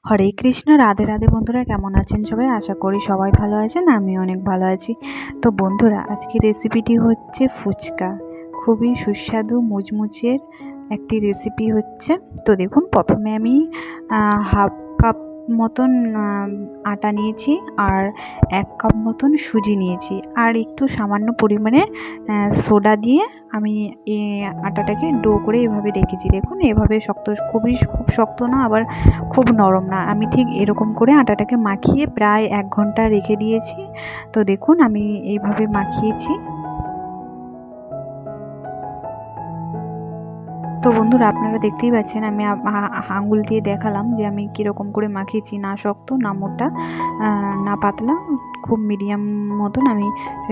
হরে কৃষ্ণ, রাধে রাধে। বন্ধুরা কেমন আছেন সবাই? আশা করি সবাই ভালো আছেন, আমি অনেক ভালো আছি। তো বন্ধুরা, আজকে রেসিপিটি হচ্ছে ফুচকা। খুবই সুস্বাদু মুচমুচের একটি রেসিপি হচ্ছে। তো দেখুন, প্রথমে আমি হাফ কাপ মতন আটা নিয়েছি, আর 1 কাপ মতন সুজি নিয়েছি, আর একটু সামান্য পরিমাণে সোডা দিয়ে আমি এই আটাটাকে ডো করে এভাবে রেখেছি। দেখুন, এভাবে শক্ত, খুব শক্ত না, আবার খুব নরম না। আমি ঠিক এরকম করে আটাটাকে মাখিয়ে প্রায় 1 ঘন্টা রেখে দিয়েছি। তো দেখুন, আমি এইভাবে মাখিয়েছি। তো বন্ধুরা, আপনারা দেখতেই পাচ্ছেন, আমি আঙুল দিয়ে দেখালাম যে আমি কীরকম করে মাখিয়েছি। না শক্ত, না মোটা, না পাতলা, খুব মিডিয়াম মতন। আমি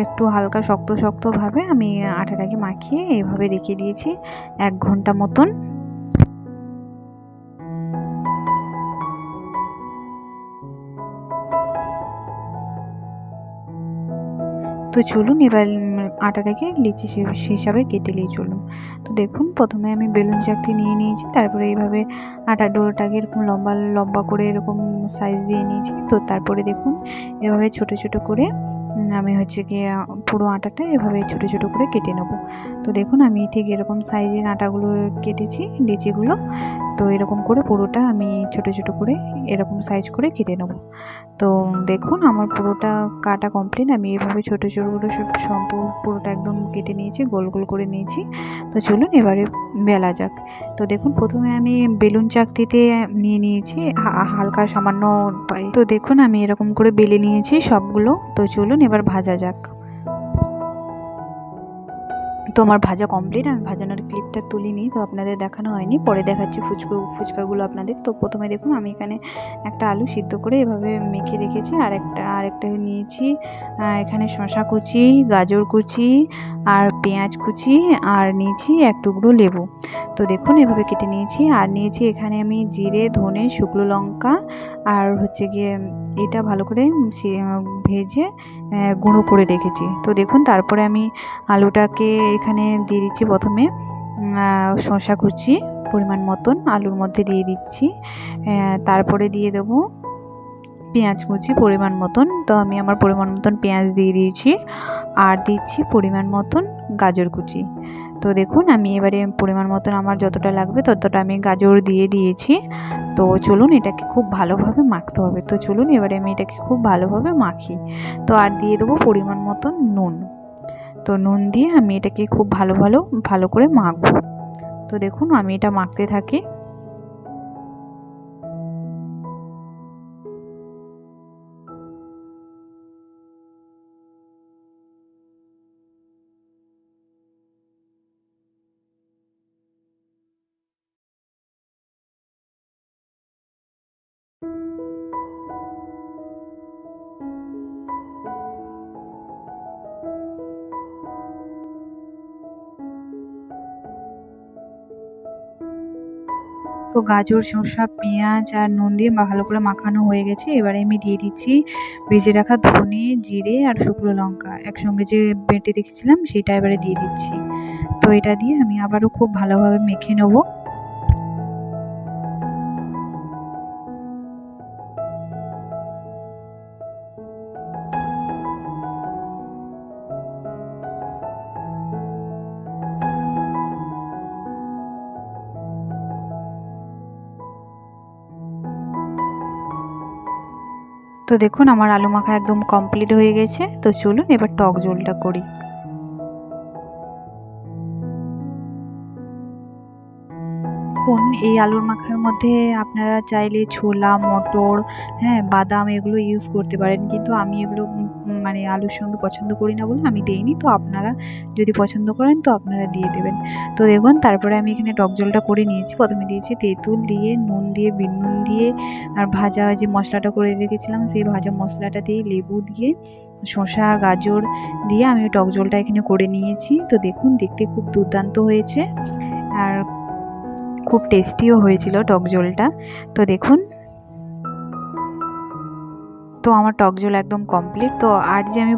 একটু হালকা শক্ত শক্তভাবে আমি আটাটাকে মাখিয়ে এইভাবে রেখে দিয়েছি 1 ঘন্টা মতন। তো চলুন এবার আটাটাকে লিচি হিসাবে কেটে নিয়ে চলুন। তো দেখুন, প্রথমে আমি বেলুন চাকতি নিয়ে নিয়েছি, তারপরে এইভাবে আটার ডোটাকে এরকম লম্বা লম্বা করে এরকম সাইজ দিয়ে নিয়েছি। তো তারপরে দেখুন, এভাবে ছোট ছোট করে আমি হচ্ছে গিয়ে পুরো আটাটা এভাবে ছোট ছোট করে কেটে নেব। তো দেখুন, আমি ঠিক এরকম সাইজের আটাগুলো কেটেছি, লিচিগুলো। তো এরকম করে পুরোটা আমি ছোট ছোট করে এরকম সাইজ করে কেটে নেব। তো দেখুন, আমার পুরোটা কাটা কমপ্লিট। আমি এইভাবে ছোট ছোট করে পুরোটা একদম কেটে নিয়েছি, গোল গোল করে নিয়েছি। তো চলুন এবারে বেলা যাক। তো দেখুন, প্রথমে আমি বেলুন চাকতিতে নিয়ে নিয়েছি হালকা সামান্য পায়ে। তো দেখুন, আমি এরকম করে বেলে নিয়েছি সবগুলো। তো চলুন এবার ভাজা যাক। তো আমার ভাজা কমপ্লিট। আমি ভাজানোর ক্লিপটা তুলিনি, তো আপনাদের দেখানো হয়নি, পরে দেখাচ্ছি ফুচকাগুলো আপনাদের। তো প্রথমে দেখুন, আমি এখানে একটা আলু সিদ্ধ করে এভাবে মেখে রেখেছি, আরেকটা নিয়েছি এখানে শসা কুচি, গাজর কুচি, আর পেঁয়াজ কুচি, আর নিয়েছি 1 টুকরো লেবু। তো দেখুন, এভাবে কেটে নিয়েছি। আর নিয়েছি এখানে আমি জিরে, ধনে, শুকনো লঙ্কা, আর হচ্ছে গিয়ে এটা ভালো করে ভেজে গুঁড়ো করে রেখেছি। তো দেখুন, তারপরে আমি আলুটাকে এখানে দিয়ে দিচ্ছি। প্রথমে শসা কুচি পরিমাণ মতন আলুর মধ্যে দিয়ে দিচ্ছি। তারপরে দিয়ে দেবো পেঁয়াজ কুচি পরিমাণ মতন। তো আমি আমার পরিমাণ মতন পেঁয়াজ দিয়ে দিয়েছি, আর দিচ্ছি পরিমাণ মতন গাজর কুচি। তো দেখুন, আমি এবারে পরিমাণ মতন আমার যতটা লাগবে ততটা আমি গাজর দিয়ে দিয়েছি। তো চলুন, এটাকে খুব ভালোভাবে মাখতে হবে। তো চলুন এবারে আমি এটাকে খুব ভালোভাবে মাখি। তো আর দিয়ে দেবো পরিমাণ মতন নুন। তো নুন দিয়ে আমি এটাকে খুব ভালো করে মাখবো। তো দেখুন, আমি এটা মাখতে থাকি। তো গাজর, শসা, পেঁয়াজ আর নুন দিয়ে ভালো করে মাখানো হয়ে গেছে। এবারে আমি দিয়ে দিচ্ছি ভেজে রাখা ধনে, জিরে আর শুকনো লঙ্কা একসঙ্গে যে বেটে রেখেছিলাম, সেটা এবারে দিয়ে দিচ্ছি। তো এটা দিয়ে আমি আবারও খুব ভালোভাবে মেখে নেব। তো দেখুন, আমার আলু মাখা একদম কমপ্লিট হয়ে গেছে। তো চলুন এবার টক ঝোলটা করি। দেখুন, এই আলুর মাখার মধ্যে আপনারা চাইলে ছোলা, মটর, হ্যাঁ, বাদাম এগুলো ইউজ করতে পারেন, কিন্তু আমি এগুলো মানে আলুর সঙ্গে পছন্দ করি না বলে আমি দেইনি। তো আপনারা যদি পছন্দ করেন তো আপনারা দিয়ে দেবেন। তো দেখুন, তারপরে আমি এখানে টক ঝোলটা করে নিয়েছি। প্রথমে দিয়েছি তেঁতুল দিয়ে, নুন দিয়ে, বিট নুন দিয়ে, আর ভাজা যে মশলাটা করে রেখেছিলাম সেই ভাজা মশলাটা দিয়ে, লেবু দিয়ে, শসা, গাজর দিয়ে আমি টক ঝোলটা এখানে করে নিয়েছি। তো দেখুন, দেখতে খুব দুর্দান্ত হয়েছে, আর খুব টেস্টিও হয়েছিল টক ঝোলটা। তো দেখুন, তো আমার টক ঝোল একদম কমপ্লিট। তো আর যে আমি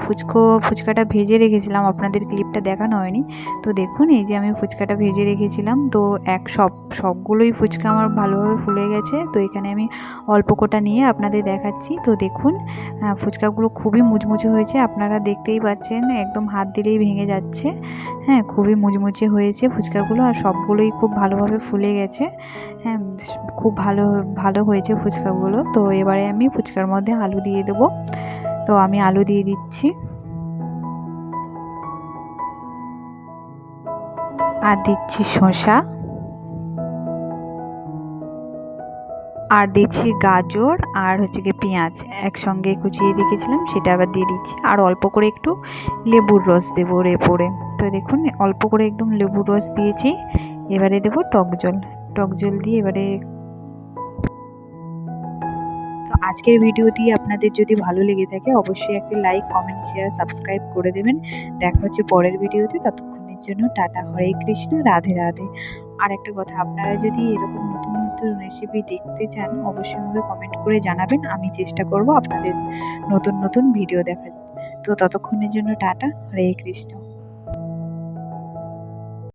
ফুচকাটা ভেজে রেখেছিলাম, আপনাদের ক্লিপটা দেখানো হয়নি। তো দেখুন এই যে আমি ফুচকাটা ভেজে রেখেছিলাম, তো সবগুলোই ফুচকা আমার ভালোভাবে ফুলে গেছে। তো এখানে আমি অল্প কটা নিয়ে আপনাদের দেখাচ্ছি। তো দেখুন ফুচকাগুলো খুবই মুচমুচে হয়েছে, আপনারা দেখতেই পাচ্ছেন, একদম হাত দিলেই ভেঙে যাচ্ছে। হ্যাঁ, খুবই মুচমুচে হয়েছে ফুচকাগুলো, আর সবগুলোই খুব ভালোভাবে ফুলে গেছে। হ্যাঁ, খুব ভালো হয়েছে ফুচকাগুলো। তো এবারে আমি ফুচকার মধ্যে আলু দিয়ে দেবো। তো আমি আলু দিয়ে দিচ্ছি, আর দিচ্ছি শসা, আর দিচ্ছি গাজর, আর হচ্ছে গিয়ে পেঁয়াজ একসঙ্গে কুচিয়ে রেখেছিলাম, সেটা আবার দিয়ে দিচ্ছি। আর অল্প করে একটু লেবুর রস দেবো ওর এরপরে। তো দেখুন অল্প করে একদম লেবুর রস দিয়েছি। এবারে দেবো টক জল দিয়ে এবারে। তো আজকের ভিডিওটি আপনাদের যদি ভালো লেগে থাকে অবশ্যই একটি লাইক, কমেন্ট, শেয়ার, সাবস্ক্রাইব করে দেবেন। দেখা হচ্ছে পরের ভিডিওতে, ততক্ষণের জন্য টাটা, হরে কৃষ্ণ, রাধে রাধে। আর একটা কথা, আপনারা যদি এরকম নতুন নতুন রেসিপি দেখতে চান অবশ্যই আমাকে কমেন্ট করে জানাবেন, আমি চেষ্টা করব আপনাদের নতুন নতুন ভিডিও দেখার। তো ততক্ষণের জন্য টাটা, হরে কৃষ্ণ।